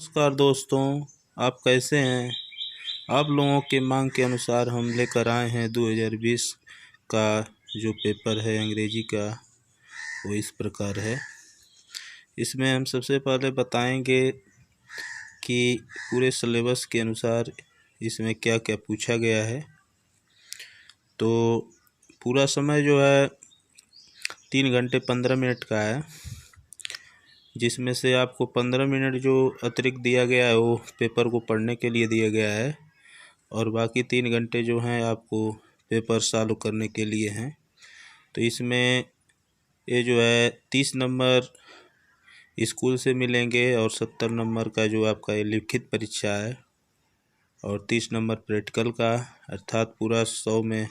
नमस्कार दोस्तों, आप कैसे हैं। आप लोगों के मांग के अनुसार हम लेकर आए हैं 2020 का जो पेपर है अंग्रेजी का, वो इस प्रकार है। इसमें हम सबसे पहले बताएंगे कि पूरे सिलेबस के अनुसार इसमें क्या क्या पूछा गया है। तो पूरा समय जो है 3 घंटे 15 मिनट का है, जिसमें से आपको 15 मिनट जो अतिरिक्त दिया गया है वो पेपर को पढ़ने के लिए दिया गया है, और बाकी 3 घंटे जो हैं आपको पेपर सॉल्व करने के लिए हैं। तो इसमें ये जो है 30 नंबर स्कूल से मिलेंगे और 70 नंबर का जो आपका ये लिखित परीक्षा है, और 30 नंबर प्रैक्टिकल का, अर्थात पूरा 100 में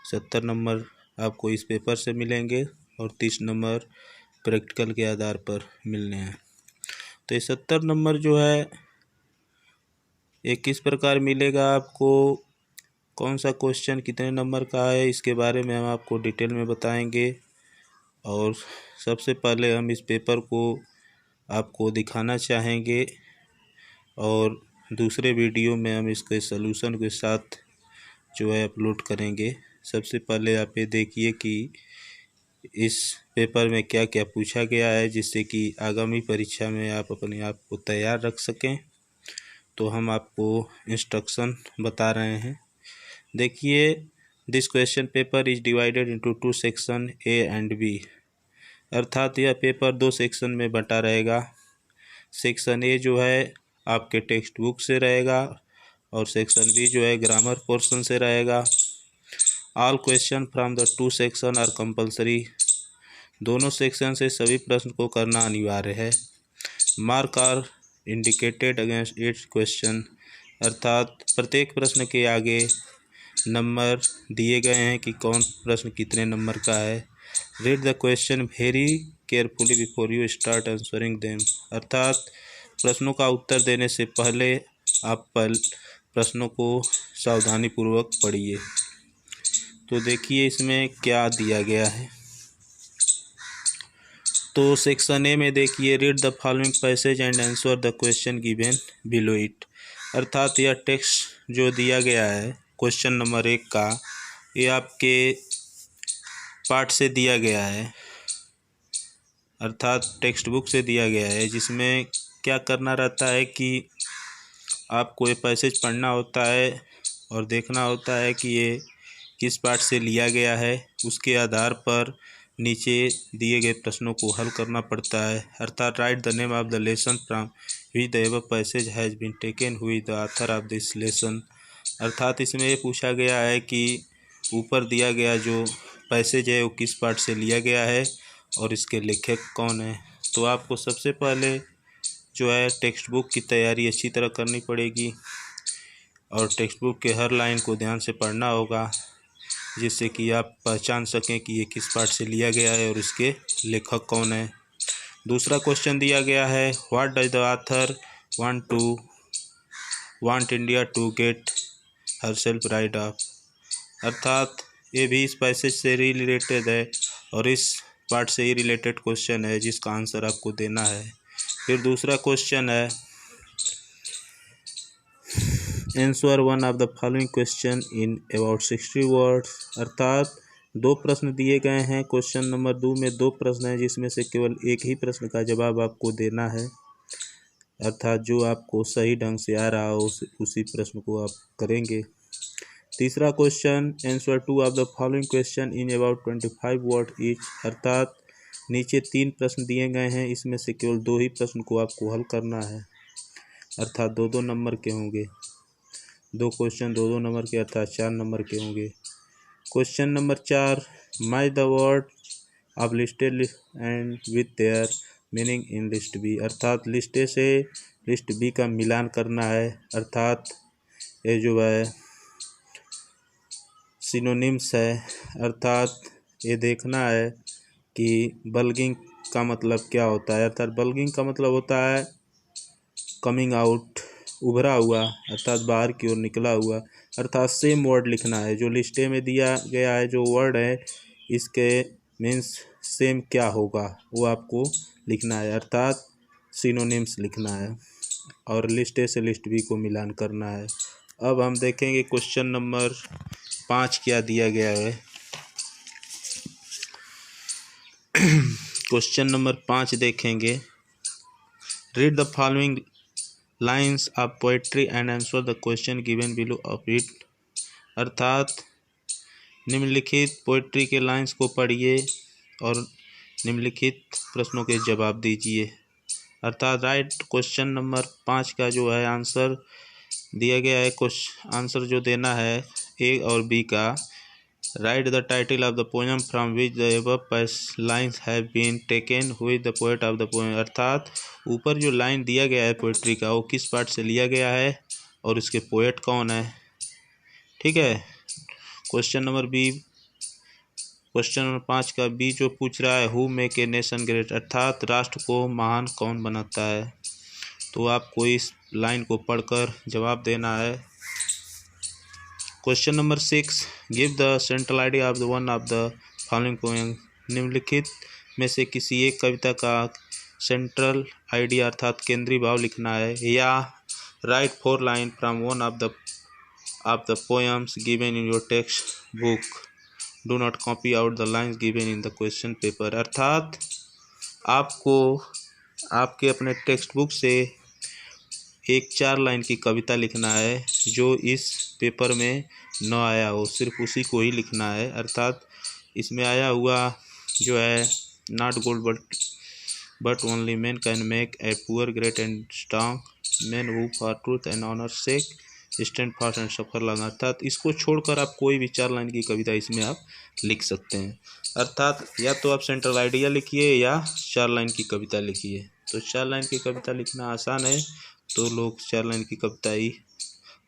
70 नंबर आपको इस पेपर से मिलेंगे और 30 नंबर प्रैक्टिकल के आधार पर मिलने हैं। तो ये 70 नंबर जो है ये किस प्रकार मिलेगा आपको, कौन सा क्वेश्चन कितने नंबर का है, इसके बारे में हम आपको डिटेल में बताएंगे। और सबसे पहले हम इस पेपर को आपको दिखाना चाहेंगे, और दूसरे वीडियो में हम इसके सलूशन के साथ जो है अपलोड करेंगे। सबसे पहले आप ये देखिए कि इस पेपर में क्या क्या पूछा गया है, जिससे कि आगामी परीक्षा में आप अपने आप को तैयार रख सकें। तो हम आपको इंस्ट्रक्शन बता रहे हैं। देखिए, this question paper is divided into 2 section A and B, अर्थात यह पेपर 2 सेक्शन में बंटा रहेगा। सेक्शन ए जो है आपके टेक्स्ट बुक से रहेगा, और सेक्शन बी जो है ग्रामर पोर्शन से रहेगा। All question from the 2 section are compulsory, दोनों सेक्शन से सभी प्रश्न को करना अनिवार्य है। Mark are indicated against each question, अर्थात प्रत्येक प्रश्न के आगे नंबर दिए गए हैं कि कौन प्रश्न कितने नंबर का है। Read the question very carefully before you start answering them, अर्थात प्रश्नों का उत्तर देने से पहले आप प्रश्नों को सावधानीपूर्वक पढ़िए। तो देखिए इसमें क्या दिया गया है। तो सेक्शन ए में देखिए, read the following passage and answer the question given below it, अर्थात यह टेक्स्ट जो दिया गया है क्वेश्चन नंबर 1 का, ये आपके पाठ से दिया गया है, अर्थात टेक्स्ट बुक से दिया गया है, जिसमें क्या करना रहता है कि आपको ये पैसेज पढ़ना होता है और देखना होता है कि ये किस पाठ से लिया गया है। उसके आधार पर नीचे दिए गए प्रश्नों को हल करना पड़ता है, अर्थात write the name of the lesson from which the above passage has been taken, who is the author of this lesson, अर्थात इसमें ये पूछा गया है कि ऊपर दिया गया जो पैसेज है वो किस पाठ से लिया गया है और इसके लेखक कौन है। तो आपको सबसे पहले जो है टेक्स्ट बुक की तैयारी अच्छी तरह करनी पड़ेगी, और टेक्स्ट बुक के हर लाइन को ध्यान से पढ़ना होगा, जिससे कि आप पहचान सकें कि ये किस पाठ से लिया गया है और इसके लेखक कौन है। दूसरा क्वेश्चन दिया गया है, what does the author want India to get herself right off, अर्थात ये भी इस पैसेज से रिलेटेड है और इस पार्ट से ही रिलेटेड क्वेश्चन है, जिसका आंसर आपको देना है। फिर दूसरा क्वेश्चन है, answer one of the following question in about 60 words, अर्थात 2 प्रश्न दिए गए हैं। क्वेश्चन नंबर 2 में 2 प्रश्न हैं, जिसमें से केवल एक ही प्रश्न का जवाब आपको देना है, अर्थात जो आपको सही ढंग से आ रहा हो उसी प्रश्न को आप करेंगे। तीसरा question, answer 2 of the following question in about 25 word each, अर्थात नीचे 3 प्रश्न दिए गए हैं, इसमें से केवल 2 ही प्रश्न को आपको हल करना है, अर्थात 2-2 नंबर के होंगे। 2 क्वेश्चन 2-2 नंबर के, अर्थात 4 नंबर के होंगे। Question number 4, match the word of listed and with their meaning in list B, अर्थात लिस्ट ए से लिस्ट बी का मिलान करना है, अर्थात ये जो है सिनोनिम्स है, अर्थात ये देखना है कि बल्गिंग का मतलब क्या होता है, अर्थात बल्गिंग का मतलब होता है कमिंग आउट, उभरा हुआ, अर्थात बाहर की ओर निकला हुआ, अर्थात सेम वर्ड लिखना है। जो लिस्टे में दिया गया है जो वर्ड है, इसके मीन्स सेम क्या होगा वो आपको लिखना है, अर्थात सिनोनिम्स लिखना है। और लिस्ट ए से लिस्ट बी को मिलान करना है। अब हम देखेंगे क्वेश्चन नंबर 5 क्या दिया गया है। क्वेश्चन नंबर 5 देखेंगे। Read the following lines of poetry and answer the question given below of it. अर्थात निम्नलिखित पोएट्री के लाइन्स को पढ़िए और निम्नलिखित प्रश्नों के जवाब दीजिए। अर्थात राइट क्वेश्चन नंबर 5 का जो है आंसर दिया गया है। आंसर जो देना है ए और बी का। Write the title of the poem from which the above lines have been taken, who is the poet of the poem. अर्थात ऊपर जो लाइन दिया गया है पोएट्री का वो किस पार्ट से लिया गया है और उसके पोएट कौन है। ठीक है। क्वेश्चन नंबर 5 का बी जो पूछ रहा है, who make a nation great. अर्थात राष्ट्र को महान कौन बनाता है। तो आपको इस लाइन को पढ़कर जवाब देना है। Question number 6, give the central idea of the one of the following poem. निम्नलिखित में से किसी एक कविता का सेंट्रल आइडिया अर्थात केंद्रीय भाव लिखना है। या right 4 line from one of the poems given in your text book, do not copy out the lines given in the question paper. अर्थात आपको आपके अपने टेक्स्ट बुक से एक 4 लाइन की कविता लिखना है जो इस पेपर में न आया हो, सिर्फ उसी को ही लिखना है। अर्थात इसमें आया हुआ जो है, not gold but only man can make a poor great and strong man who for truth and honour sake stand fast and suffer long. अर्थात इसको छोड़कर आप कोई भी 4 लाइन की कविता इसमें आप लिख सकते हैं। अर्थात या तो आप सेंट्रल आइडिया लिखिए या 4 लाइन की कविता लिखिए। तो 4 लाइन की कविता लिखना आसान है तो लोग 4 लाइन की कविता ही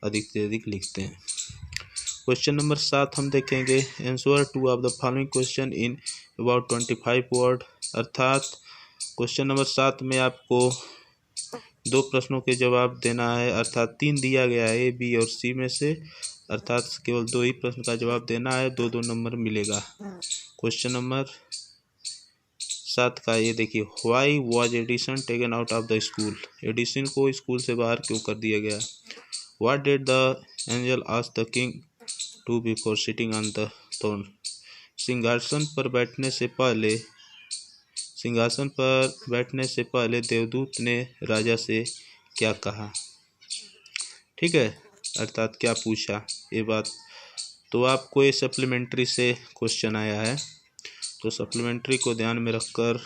अधिक से अधिक लिखते हैं। क्वेश्चन नंबर 7 हम देखेंगे। Answer 2 of the following question in about 25 word. अर्थात क्वेश्चन नंबर 7 में आपको 2 प्रश्नों के जवाब देना है। अर्थात 3 दिया गया है ए, बी और सी में से। अर्थात केवल 2 ही प्रश्न का जवाब देना है, 2-2 नंबर मिलेगा। क्वेश्चन नंबर 7 का ये देखिए, why was Edison taken out of the school. Edison को स्कूल से बाहर क्यों कर दिया गया। What did the angel ask the king to before sitting on the throne. सिंहासन पर बैठने से पहले देवदूत ने राजा से क्या कहा। ठीक है। अर्थात क्या पूछा ये बात। तो आपको ये सप्लीमेंट्री से क्वेश्चन आया है, तो सप्लीमेंट्री को ध्यान में रखकर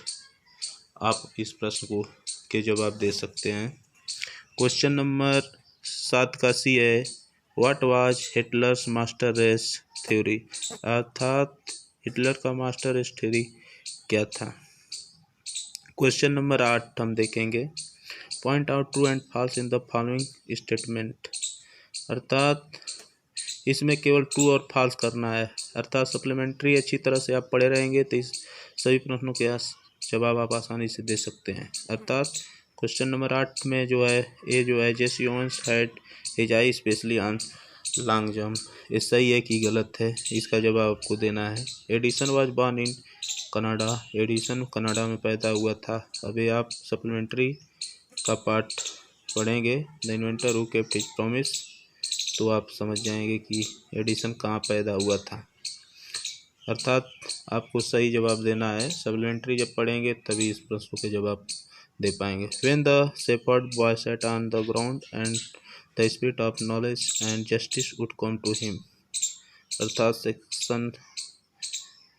आप इस प्रश्न को के जवाब दे सकते हैं। क्वेश्चन नंबर 7 का सी है, what was Hitler's master race theory. अर्थात हिटलर का मास्टर रेस थ्योरी क्या था। क्वेश्चन नंबर 8 हम देखेंगे। Point out true and false in the following statement. अर्थात इसमें केवल ट्रू और फॉल्स करना है। अर्थात सप्लीमेंट्री अच्छी तरह से आप पढ़े रहेंगे तो इस सभी प्रश्नों के जवाब आप आसानी से दे सकते हैं। अर्थात क्वेश्चन नंबर 8 में जो है ए जो है, Jesse Owens had his I specially on long jump. ये सही है कि गलत है, इसका जवाब आपको देना है। Edison was born in Canada. Edison Canada में पैदा हुआ था। अभी आप सप्लीमेंट्री का पार्ट पढ़ेंगे, the inventor who kept his promise, तो आप समझ जाएंगे कि एडिसन कहाँ पैदा हुआ था। अर्थात आपको सही जवाब देना है। सप्लीमेंट्री जब पढ़ेंगे तभी इस प्रश्न के जवाब दे पाएंगे। When the shepherd boy sat on the ground and the spirit of knowledge and justice would come to him. अर्थात सेक्शन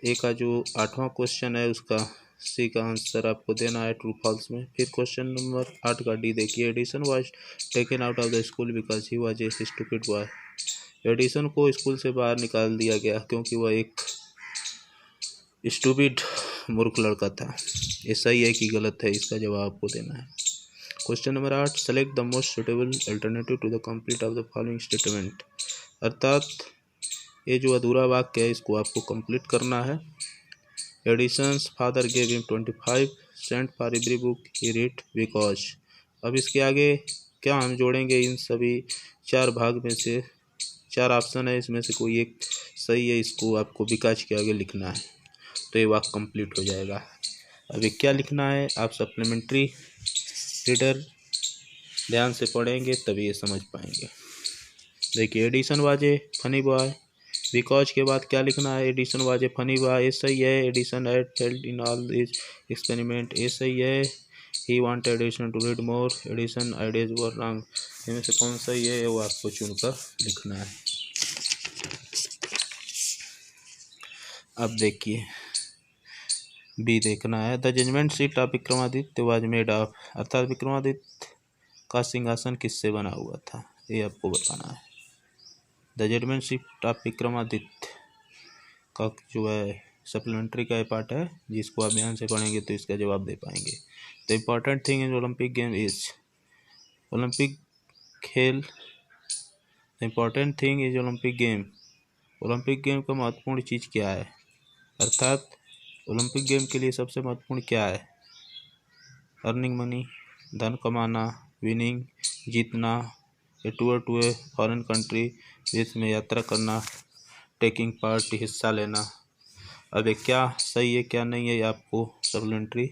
ए का जो 8वां क्वेश्चन है उसका सी का आंसर आपको देना है ट्रू फॉल्स में। फिर क्वेश्चन नंबर 8 का डी देखिए, Edison was taken out of the school because he was a stupid boy. Edison को स्कूल से बाहर निकाल दिया गया क्योंकि वह एक स्टूपिड मूर्ख लड़का था। ये सही है कि गलत है, इसका जवाब आपको देना है। Question number 8, select the most suitable alternative to the complete of the following statement. अर्थात ये जो अधूरा वाक्य है इसको आपको कंप्लीट करना है। Edison's father gave him 25 sent for every book he read because. अब इसके आगे क्या हम जोड़ेंगे, इन सभी 4 भाग में से 4 ऑप्शन है, इसमें से कोई एक सही है, इसको आपको बिकॉज के आगे लिखना है तो ये वाक्य कंप्लीट हो जाएगा। अभी क्या लिखना है, आप सप्लीमेंट्री रीडर ध्यान से पढ़ेंगे तभी ये समझ पाएंगे। देखिए, Edison was a funny boy, because के बाद क्या लिखना है, Edison was a funny boy, ये सही है। Edison had failed in all this experiment, ये सही है। He wanted Edison to read more, Edison ideas were wrong, इनमें से कौन सही है वो आपको चुनकर लिखना है। अब देखिए बी देखना है। The judgement seat of Vikramaditya was made of, अर्थात विक्रमादित्य का सिंहासन किससे बना हुआ था, ये आपको बताना है। The judgement seat of Vikramaditya का जो है सप्लीमेंट्री का पार्ट है, जिसको आप ध्यान से पढ़ेंगे तो इसका जवाब दे पाएंगे। The important thing is Olympic game is, Olympic खेल, the important thing is Olympic game, Olympic game का महत्वपूर्ण चीज़ क्या है, अर्थात ओलंपिक गेम के लिए सबसे महत्वपूर्ण क्या है। अर्निंग मनी, धन कमाना, विनिंग, जीतना, a tour to a foreign country, विदेश में यात्रा करना, टेकिंग पार्ट, हिस्सा लेना। अब ये क्या सही है क्या नहीं है, ये आपको सप्लीमेंट्री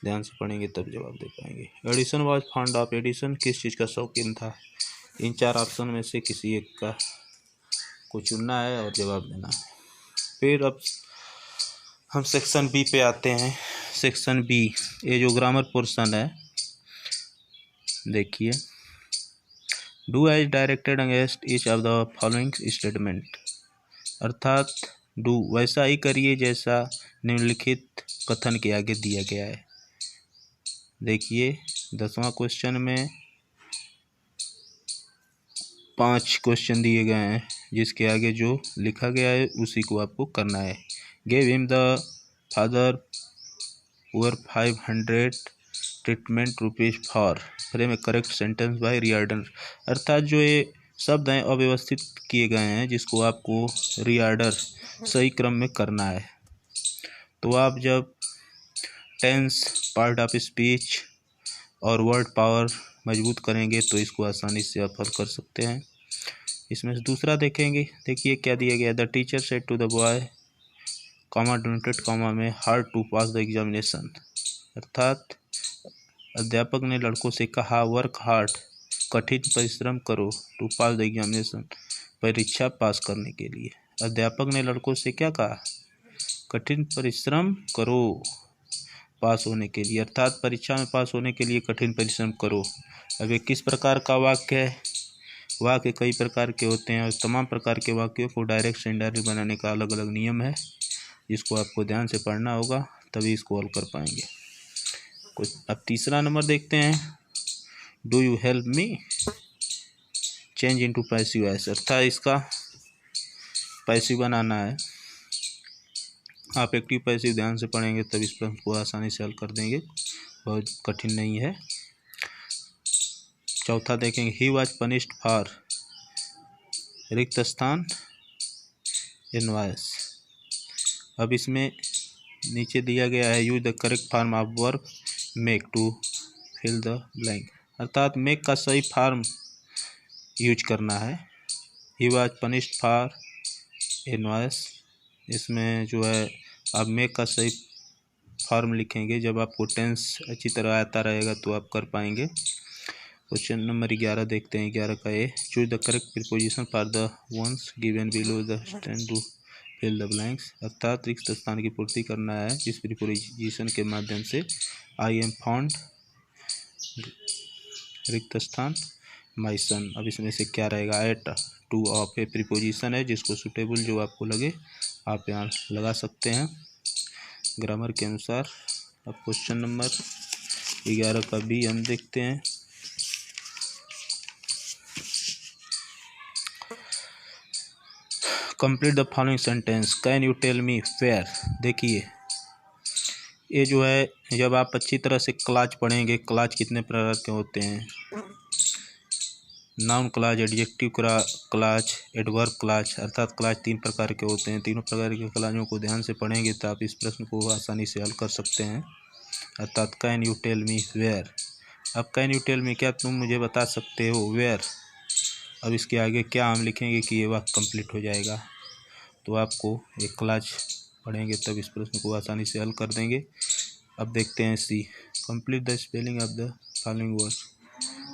ध्यान से पढ़ेंगे तब जवाब दे पाएंगे। Edison was fond of, Edison किस चीज़ का शौकीन था, इन चार ऑप्शन में से किसी एक का को चुनना है और जवाब देना है। फिर अब हम सेक्शन बी पे आते हैं। सेक्शन बी, ये जो ग्रामर पोर्शन है, देखिए, do as directed against each of the following statement, अर्थात डू वैसा ही करिए जैसा निम्नलिखित कथन के आगे दिया गया है। देखिए 10वां क्वेश्चन में 5 क्वेश्चन दिए गए हैं, जिसके आगे जो लिखा गया है उसी को आपको करना है। Give him the father poor 500 treatment rupees for, frame A correct sentence by reorder, अर्थात जो ये शब्द हैं अव्यवस्थित किए गए हैं, जिसको आपको रीऑर्डर सही क्रम में करना है। तो आप जब टेंस, पार्ट ऑफ स्पीच और वर्ड पावर मजबूत करेंगे तो इसको आसानी से आप हल कर सकते हैं। इसमें से दूसरा देखेंगे, देखिए क्या दिया गया। The teacher said to the boy, comma donated comma me, hard to pass the examination, अर्थात अध्यापक ने लड़कों से कहा वर्क हार्ड, कठिन परिश्रम करो, टू पास द एग्जामिनेशन, परीक्षा पास करने के लिए। अध्यापक ने लड़कों से क्या कहा, कठिन परिश्रम करो पास होने के लिए, अर्थात परीक्षा में पास होने के लिए कठिन परिश्रम करो। अब ये किस प्रकार का वाक्य है, वाक्य कई प्रकार के होते हैं और तमाम प्रकार के वाक्यों को डायरेक्ट से इनडायरेक्ट बनाने का अलग अलग नियम है, जिसको आपको ध्यान से पढ़ना होगा तभी इसको हल कर पाएंगे। कुछ अब तीसरा नंबर देखते हैं। Do you help me change into passive voice, अर्थात इसका पैसिव बनाना है। आप एक्टिव पैसिव ध्यान से पढ़ेंगे तब इस प्रश्न को आसानी से हल कर देंगे, बहुत कठिन नहीं है। चौथा देखेंगे, ही वॉज पनिश्ड फॉर, रिक्त स्थान इनवॉइस। अब इसमें नीचे दिया गया है, use the correct form of verb make to fill the blank, अर्थात मेक का सही फॉर्म यूज करना है। He was punished for invoice, इसमें जो है आप मेक का सही फॉर्म लिखेंगे। जब आपको टेंस अच्छी तरह आता रहेगा तो आप कर पाएंगे। क्वेश्चन नंबर 11 देखते हैं। 11 का A, choose the correct preposition for the ones given below the stand to fill the blanks, अर्थात रिक्त स्थान की पूर्ति करना है जिस प्रीपोजिशन के माध्यम से आई एम फाउंड, रिक्त स्थान, माई सन। अब इसमें से क्या रहेगा, at to of a preposition है, जिसको सुटेबल जो आपको लगे आप यहाँ लगा सकते हैं ग्रामर के अनुसार। अब क्वेश्चन नंबर 11 का बी हम देखते हैं। Complete the following sentence, can you tell me where. देखिए ये जो है, जब आप अच्छी तरह से क्लाज पढ़ेंगे, क्लाज कितने प्रकार के होते हैं, noun clause, adjective clause, adverb clause, अर्थात क्लाज 3 प्रकार के होते हैं। तीनों प्रकार के क्लाजों को ध्यान से पढ़ेंगे तो आप इस प्रश्न को आसानी से हल कर सकते हैं। अर्थात can you tell me where, अब कैन यू टेल मी, क्या तुम मुझे बता सकते हो, वेयर, अब इसके आगे क्या हम लिखेंगे कि ये वाक्य कंप्लीट हो जाएगा। तो आपको एक क्लाज पढ़ेंगे तब इस प्रश्न को आसानी से हल कर देंगे। अब देखते हैं C, complete the spelling of the following words.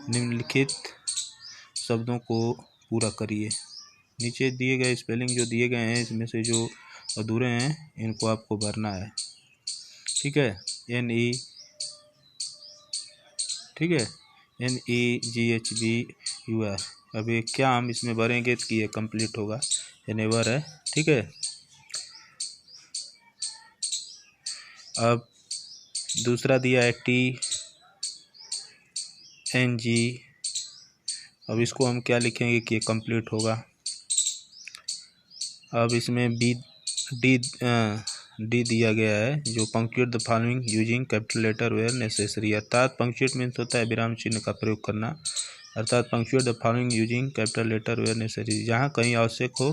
निम्नलिखित शब्दों को पूरा करिए। नीचे दिए गए स्पेलिंग जो दिए गए हैं इसमें से जो अधूरे हैं इनको आपको भरना है। ठीक है, ठीक है, NEGHBUR। अब ये क्या हम इसमें भरेंगे कि ये कंप्लीट होगा, ये नेवर है। ठीक है, अब दूसरा दिया है TNG। अब इसको हम क्या लिखेंगे कि ये कंप्लीट होगा। अब इसमें डी दिया गया है जो punctuate the following using capital letter where necessary, अर्थात पंक्चुएट मीन्स होता है विराम चिन्ह का प्रयोग करना, अर्थात punctuate the following using capital letter where necessary, जहाँ कहीं आवश्यक हो।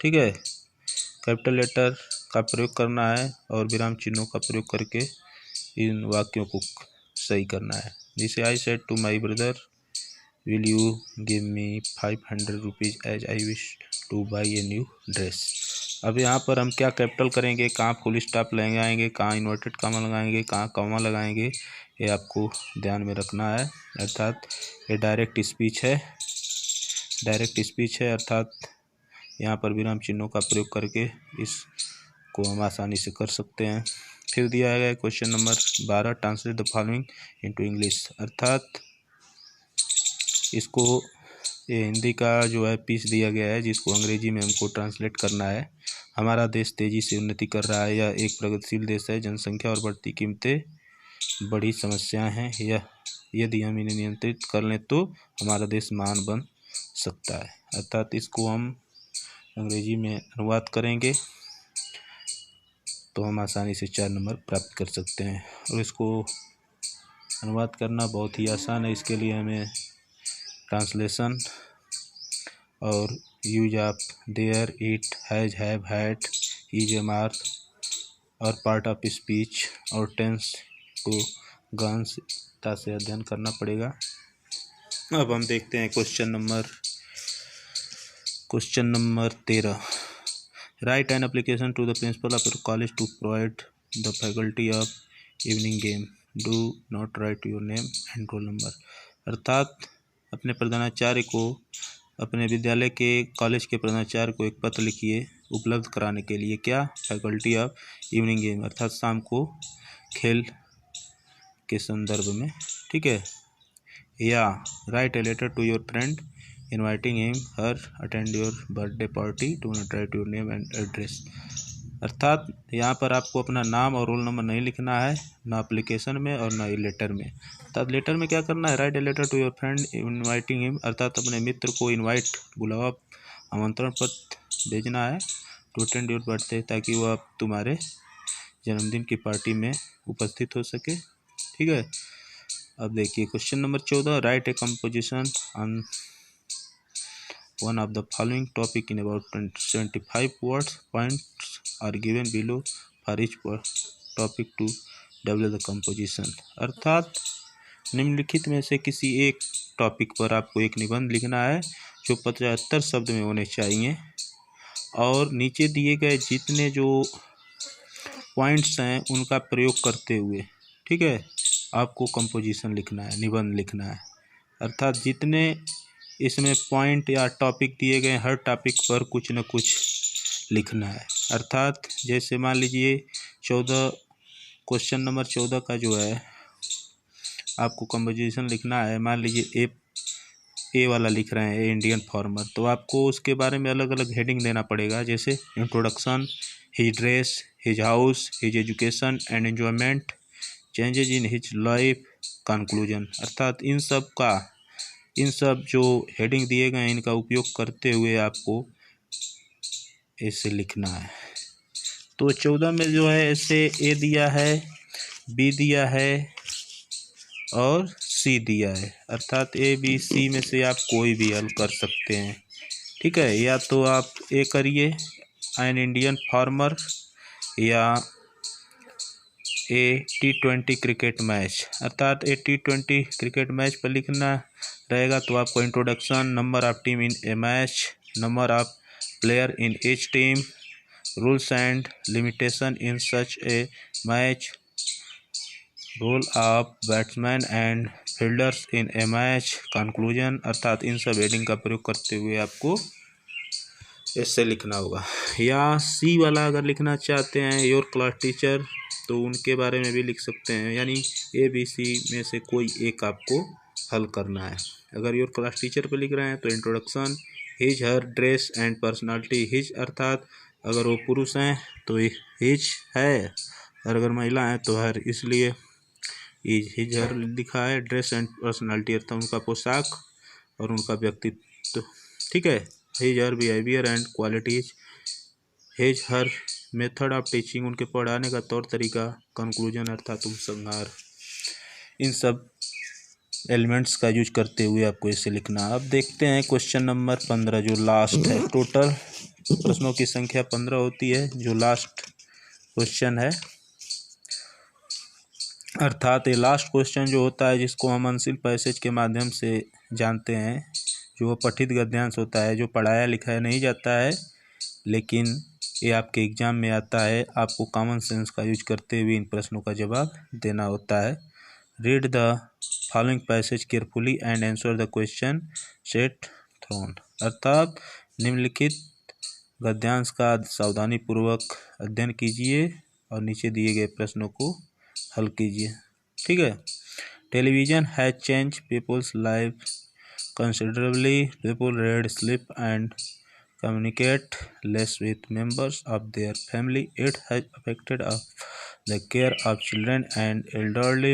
ठीक है, कैपिटल लेटर का प्रयोग करना है और विराम चिन्हों का प्रयोग करके इन वाक्यों को सही करना है। जैसे I said to my brother will you give me 500 rupees as I wish to buy a new dress. अब यहाँ पर हम क्या कैपिटल करेंगे, कहाँ फुल स्टॉप लगाएंगे, कहाँ इन्वर्टेड कॉमा लगाएंगे, कहाँ कॉमा लगाएंगे, ये आपको ध्यान में रखना है। अर्थात ये डायरेक्ट स्पीच है, अर्थात यहाँ पर विराम चिन्हों का प्रयोग करके इसको हम आसानी से कर सकते हैं। फिर दिया गया question number 12, translate the following into English, अर्थात इसको ये हिंदी का जो है पीस दिया गया है जिसको अंग्रेजी में हमको ट्रांसलेट करना है। हमारा देश तेज़ी से उन्नति कर रहा है, यह एक प्रगतिशील देश है, जनसंख्या और बढ़ती कीमतें बड़ी समस्याएं हैं, यदि हम इन्हें नियंत्रित कर लें तो हमारा देश महान बन सकता है। अर्थात इसको हम अंग्रेजी में अनुवाद करेंगे तो हम आसानी से 4 नंबर प्राप्त कर सकते हैं। और इसको अनुवाद करना बहुत ही आसान है, इसके लिए हमें ट्रांसलेशन और use of there, it, has, have, had, is, am, are और पार्ट ऑफ स्पीच और टेंस को गहनता से अध्ययन करना पड़ेगा। अब हम देखते हैं question number 13, write an application to the principal of your college to provide the faculty of evening game, do not write your name and roll number, अर्थात अपने प्रधानाचार्य को, अपने विद्यालय के कॉलेज के प्रधानाचार्य को एक पत्र लिखिए उपलब्ध कराने के लिए, क्या, फैकल्टी ऑफ इवनिंग गेम, अर्थात शाम को खेल के संदर्भ में। ठीक है, या write a letter to your friend inviting him her attend your birthday party, do not write your name and address, अर्थात यहाँ पर आपको अपना नाम और रोल नंबर नहीं लिखना है, ना एप्लीकेशन में और ना ही लेटर में। अर्थात लेटर में क्या करना है, write a letter to your friend inviting him, अर्थात अपने मित्र को इनवाइट, बुलावा, आमंत्रण पत्र भेजना है टू अटेंड योर बर्थडे, ताकि वह तुम्हारे जन्मदिन की पार्टी में उपस्थित हो सके। ठीक है, अब देखिए question number 14, right A composition on one of the following topic in about 75 words. Points are given below for each topic to develop the composition, अर्थात निम्नलिखित में से किसी एक टॉपिक पर आपको एक निबंध लिखना है जो 75 शब्द में होने चाहिए, और नीचे दिए गए जितने जो पॉइंट्स हैं उनका प्रयोग करते हुए, ठीक है, आपको कंपोजिशन लिखना है, निबंध लिखना है। अर्थात जितने इसमें पॉइंट या टॉपिक दिए गए हर टॉपिक पर कुछ न कुछ लिखना है। अर्थात जैसे मान लीजिए 14, क्वेश्चन नंबर 14 का जो है आपको कंपोजिशन लिखना है, मान लीजिए ए वाला लिख रहे हैं, ए इंडियन फार्मर, तो आपको उसके बारे में अलग अलग हेडिंग देना पड़ेगा, जैसे introduction, his dress, his house, his education and enjoyment, changes in his life, conclusion. अर्थात इन सब जो हेडिंग दिए गए हैं इनका उपयोग करते हुए आपको ऐसे लिखना है। तो 14 में जो है ऐसे ए दिया है, बी दिया है और सी दिया है, अर्थात ए बी सी में से आप कोई भी हल कर सकते हैं। ठीक है, या तो आप ए करिए एन इंडियन फार्मर, या ए T20 क्रिकेट मैच, अर्थात ए T20 क्रिकेट मैच पर लिखना रहेगा तो आपको introduction, number of team in a match, number of player in each team, rules and limitation in such a match, role of batsman and fielders in a match, conclusion, अर्थात इन सब heading का प्रयोग करते हुए आपको ऐसे लिखना होगा। या सी वाला अगर लिखना चाहते हैं योर क्लास टीचर, तो उनके बारे में भी लिख सकते हैं, यानी ए बी सी में से कोई एक आपको हल करना है। अगर योर क्लास टीचर पे लिख रहे हैं तो introduction, his her dress and personality. His अर्थात अगर वो पुरुष हैं तो हिज है, और अगर महिला हैं तो हर, इसलिए हिज हर लिखा है। ड्रेस एंड पर्सनालिटी अर्थात उनका पोशाक और उनका व्यक्तित्व, ठीक है। His her behaviour and qualities, his her method of teaching, उनके पढ़ाने का तौर तरीका। कंक्लूजन अर्थात उपसंहार। इन सब एलिमेंट्स का यूज करते हुए आपको इसे लिखना। अब देखते हैं क्वेश्चन नंबर 15 जो लास्ट है। टोटल प्रश्नों की संख्या 15 होती है, जो लास्ट क्वेश्चन है, अर्थात ये लास्ट क्वेश्चन जो होता है जिसको हम अनसील्ड पैसेज के माध्यम से जानते हैं, जो पठित गद्यांश होता है, जो पढ़ाया लिखाया नहीं जाता है, लेकिन ये आपके एग्जाम में आता है। आपको कॉमन सेंस का यूज करते हुए इन प्रश्नों का जवाब देना होता है। Read the following passage carefully and answer the question set thrown, अर्थात निम्नलिखित गद्यांश का सावधानीपूर्वक अध्ययन कीजिए और नीचे दिए गए प्रश्नों को हल कीजिए, ठीक है। Television has change people's life considerably. People read, sleep and communicate less with members of their family. It has affected the care of children and elderly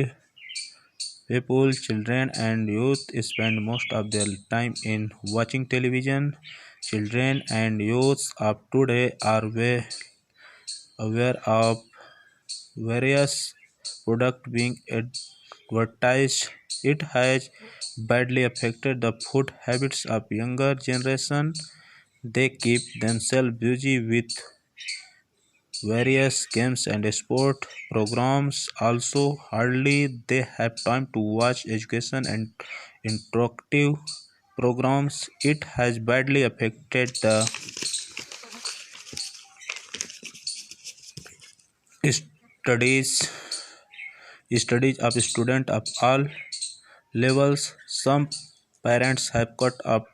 people. Children and youth spend most of their time in watching television. Children and youth of today are well aware of various products being advertised. It has badly affected the food habits of younger generation. They keep themselves busy with various games and sport programs. Also, hardly they have time to watch education and interactive programs. It has badly affected the studies of students of all levels. Some parents have cut off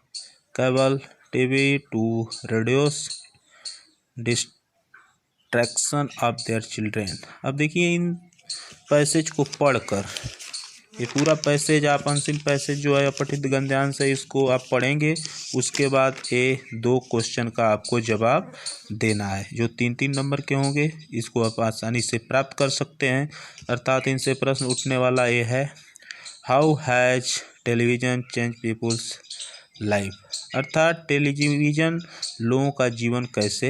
cable TV to reduce distraction of their children. अब देखिए इन passage को पढ़कर, ये पूरा passage आप unsealed passage जो है अपठित गद्यांश है, इसको आप पढ़ेंगे। उसके बाद ये 2 क्वेश्चन का आपको जवाब देना है, जो 3-3 नंबर के होंगे। इसको आप आसानी से प्राप्त कर सकते हैं। अर्थात इनसे प्रश्न उठने वाला ये है, how has television change people's life, अर्थात टेलीविज़न लोगों का जीवन कैसे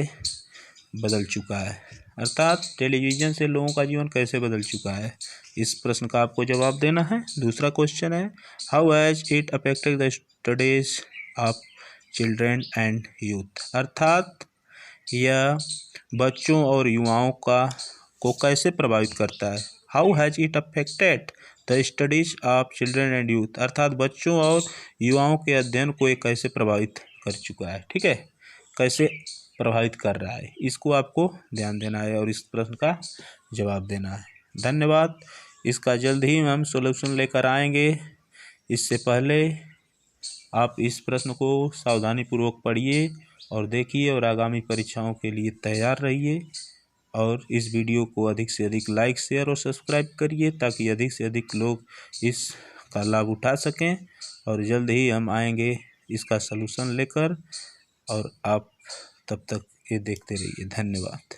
बदल चुका है, अर्थात टेलीविज़न से लोगों का जीवन कैसे बदल चुका है। इस प्रश्न का आपको जवाब देना है। दूसरा क्वेश्चन है, how has it affected the studies of children and youth, अर्थात यह बच्चों और युवाओं को कैसे प्रभावित करता है। How has it affected the studies of children and youth, अर्थात बच्चों और युवाओं के अध्ययन को ये कैसे प्रभावित कर चुका है, ठीक है, कैसे प्रभावित कर रहा है। इसको आपको ध्यान देना है और इस प्रश्न का जवाब देना है। धन्यवाद। इसका जल्द ही हम सॉल्यूशन लेकर आएंगे। इससे पहले आप इस प्रश्न को सावधानीपूर्वक पढ़िए और देखिए और आगामी परीक्षाओं के लिए तैयार रहिए। और इस वीडियो को अधिक से अधिक लाइक, शेयर और सब्सक्राइब करिए ताकि अधिक से अधिक लोग इसका लाभ उठा सकें। और जल्द ही हम आएंगे इसका सलूशन लेकर, और आप तब तक ये देखते रहिए। धन्यवाद।